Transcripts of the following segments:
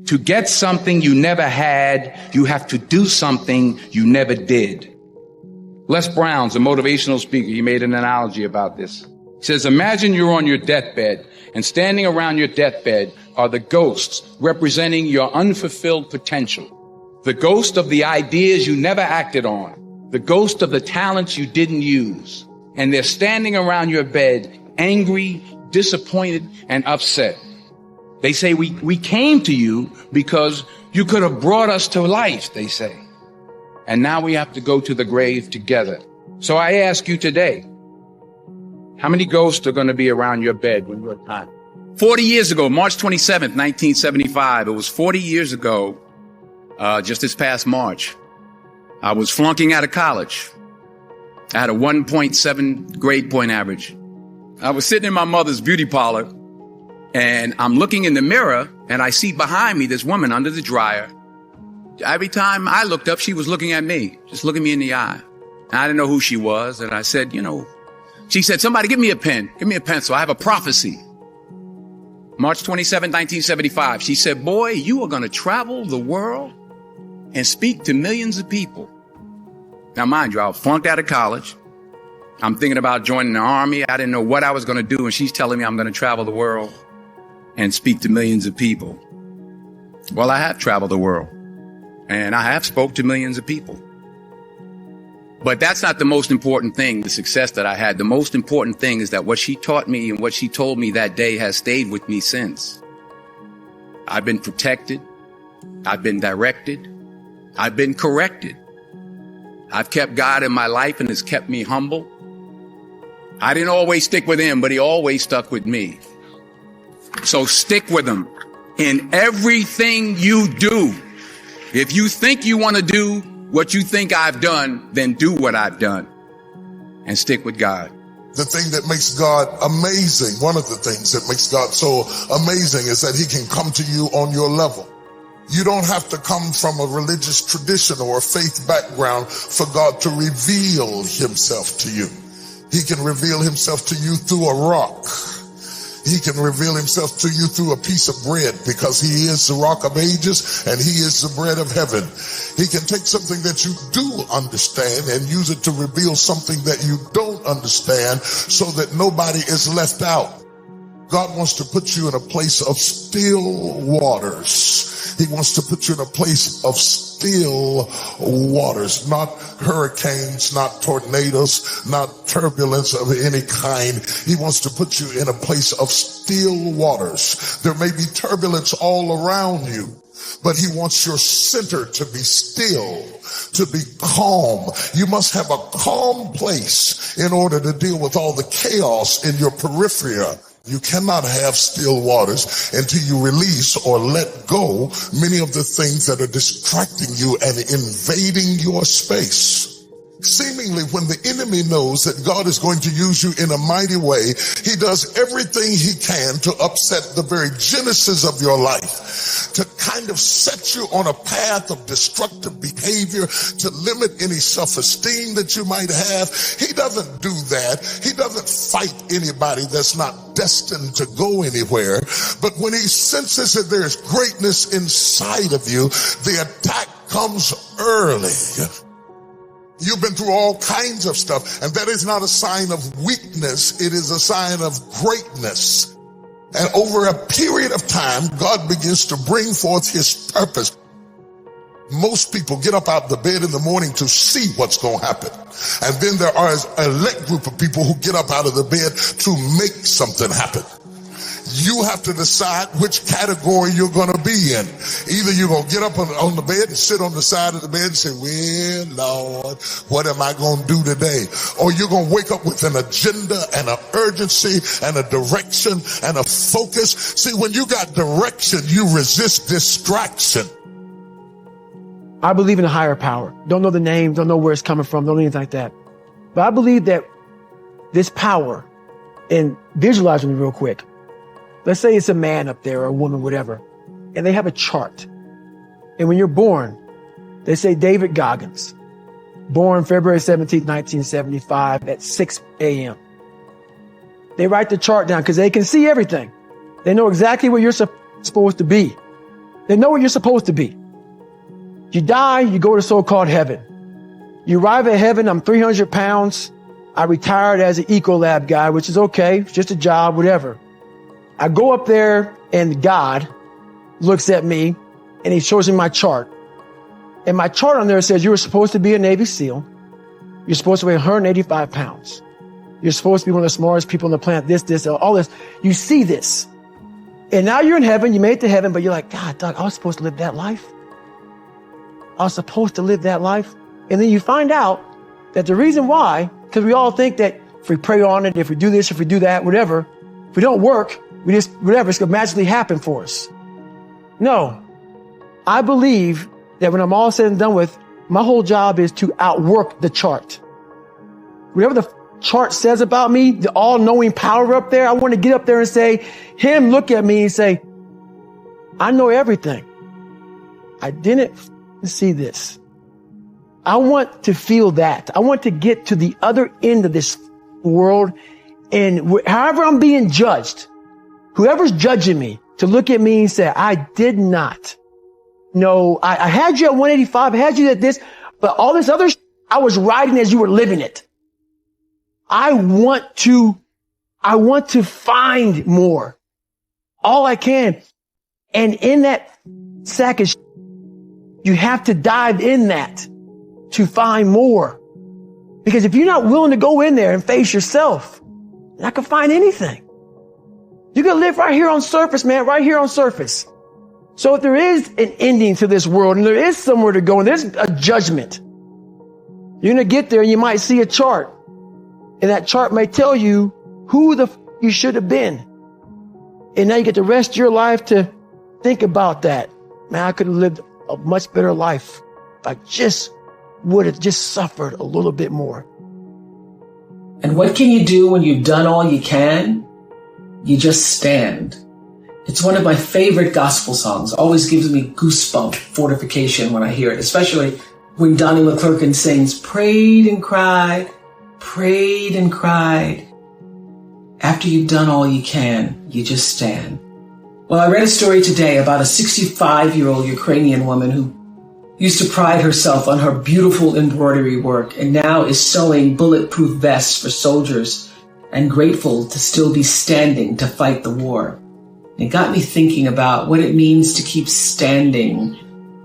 To get something you never had, you have to do something you never did. Les Brown's a motivational speaker. He made an analogy about this. He says, imagine you're on your deathbed, and standing around your deathbed are the ghosts representing your unfulfilled potential. The ghost of the ideas you never acted on. The ghost of the talents you didn't use. And they're standing around your bed, angry, disappointed, and upset. They say, we came to you because you could have brought us to life, they say. And now we have to go to the grave together. So I ask you today, how many ghosts are going to be around your bed when you're time? 40 years ago, March 27th, 1975, it was 40 years ago, just this past March, I was flunking out of college. I had a 1.7 grade point average. I was sitting in my mother's beauty parlor, and I'm looking in the mirror, and I see behind me this woman under the dryer. Every time I looked up, she was looking at me, just looking me in the eye. And I didn't know who she was, and I said, she said, somebody give me a pen, give me a pencil, I have a prophecy. March 27, 1975, she said, boy, you are going to travel the world and speak to millions of people. Now, mind you, I was flunked out of college. I'm thinking about joining the army. I didn't know what I was going to do, and she's telling me I'm going to travel the world and speak to millions of people. Well, I have traveled the world, and I have spoke to millions of people. But that's not the most important thing, the success that I had. The most important thing is that what she taught me and what she told me that day has stayed with me since. I've been protected. I've been directed. I've been corrected. I've kept God in my life, and it's kept me humble. I didn't always stick with him, but he always stuck with me. So stick with him in everything you do. If you think you want to do what you think I've done, then do what I've done and stick with God. The thing that makes God amazing, one of the things that makes God so amazing is that he can come to you on your level. You don't have to come from a religious tradition or a faith background for God to reveal himself to you. He can reveal himself to you through a rock. He can reveal himself to you through a piece of bread, because he is the rock of ages and he is the bread of heaven. He can take something that you do understand and use it to reveal something that you don't understand, so that nobody is left out. God wants to put you in a place of still waters. He wants to put you in a place of still waters, not hurricanes, not tornadoes, not turbulence of any kind. He wants to put you in a place of still waters. There may be turbulence all around you, but he wants your center to be still, to be calm. You must have a calm place in order to deal with all the chaos in your periphery. You cannot have still waters until you release or let go many of the things that are distracting you and invading your space. Seemingly, when the enemy knows that God is going to use you in a mighty way, he does everything he can to upset the very genesis of your life, to kind of set you on a path of destructive behavior, to limit any self-esteem that you might have. He doesn't do that. He doesn't fight anybody that's not destined to go anywhere. But when he senses that there is greatness inside of you, the attack comes early. You've been through all kinds of stuff, and that is not a sign of weakness. It is a sign of greatness. And over a period of time, God begins to bring forth his purpose. Most people get up out of the bed in the morning to see what's going to happen. And then there are a elect group of people who get up out of the bed to make something happen. You have to decide which category you're going to be in. Either you're going to get up on the bed and sit on the side of the bed and say, well, Lord, what am I going to do today? Or you're going to wake up with an agenda and an urgency and a direction and a focus. See, when you got direction, you resist distraction. I believe in a higher power. Don't know the name, don't know where it's coming from, don't know anything like that. But I believe that this power, and visualize with me real quick. Let's say it's a man up there or a woman, whatever, and they have a chart. And when you're born, they say David Goggins, born February 17th, 1975 at 6 a.m. They write the chart down because they can see everything. They know exactly where you're supposed to be. They know where you're supposed to be. You die, you go to so-called heaven. You arrive at heaven, I'm 300 pounds. I retired as an Ecolab guy, which is okay. It's just a job, whatever. I go up there and God looks at me and he shows me my chart. And my chart on there says you were supposed to be a Navy SEAL. You're supposed to weigh 185 pounds. You're supposed to be one of the smartest people on the planet, this, all this. You see this. And now you're in heaven, you made it to heaven, but you're like, God, Doug, I was supposed to live that life. I was supposed to live that life. And then you find out that the reason why, because we all think that if we pray on it, if we do this, if we do that, whatever, if we don't work, we just, whatever, it's going to magically happen for us. No. I believe that when I'm all said and done with, my whole job is to outwork the chart. Whatever the chart says about me, the all-knowing power up there, I want to get up there and say, him look at me and say, I know everything. I didn't see this. I want to feel that. I want to get to the other end of this world, and however I'm being judged, whoever's judging me, to look at me and say, I did not know. I had you at 185, I had you at this, but all this other I was riding as you were living it. I want to find more. All I can. And in that sack of you have to dive in that to find more. Because if you're not willing to go in there and face yourself, you're not gonna find anything. You're gonna live right here on surface, man, right here on surface. So if there is an ending to this world and there is somewhere to go and there's a judgment, you're gonna get there and you might see a chart. And that chart may tell you who you should have been. And now you get the rest of your life to think about that. Man, I could have lived a much better life if I just would have just suffered a little bit more. And what can you do when you've done all you can? You just stand. It's one of my favorite gospel songs. Always gives me goosebump fortification when I hear it, especially when Donnie McClurkin sings, prayed and cried, prayed and cried. After you've done all you can, you just stand. Well, I read a story today about a 65-year-old Ukrainian woman who used to pride herself on her beautiful embroidery work and now is sewing bulletproof vests for soldiers and grateful to still be standing to fight the war. It got me thinking about what it means to keep standing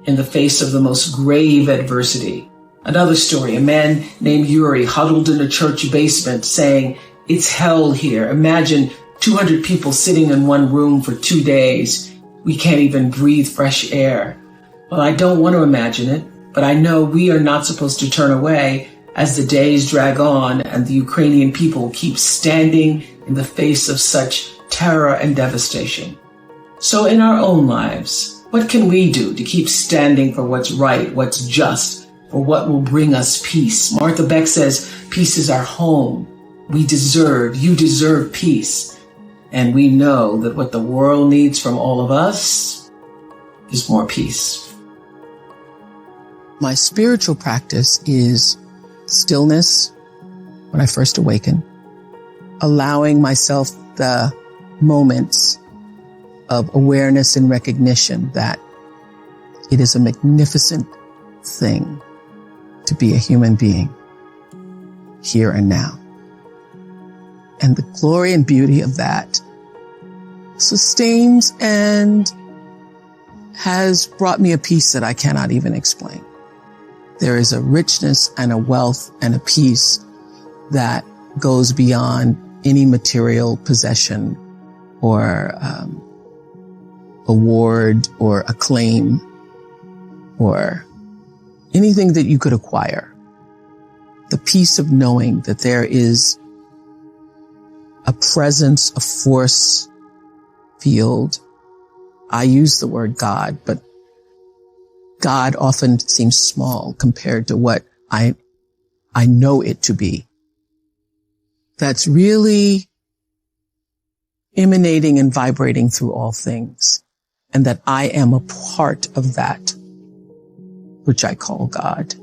in the face of the most grave adversity. Another story, a man named Yuri huddled in a church basement saying, it's hell here. Imagine 200 people sitting in one room for 2 days. We can't even breathe fresh air. Well, I don't want to imagine it, but I know we are not supposed to turn away as the days drag on and the Ukrainian people keep standing in the face of such terror and devastation. So in our own lives, what can we do to keep standing for what's right, what's just, for what will bring us peace? Martha Beck says, peace is our home. You deserve peace. And we know that what the world needs from all of us is more peace. My spiritual practice is stillness when I first awaken, allowing myself the moments of awareness and recognition that it is a magnificent thing to be a human being here and now. And the glory and beauty of that sustains and has brought me a peace that I cannot even explain. There is a richness and a wealth and a peace that goes beyond any material possession or award or acclaim or anything that you could acquire. The peace of knowing that there is a presence, a force field. I use the word God, but God often seems small compared to what I know it to be. That's really emanating and vibrating through all things, and that I am a part of that, which I call God.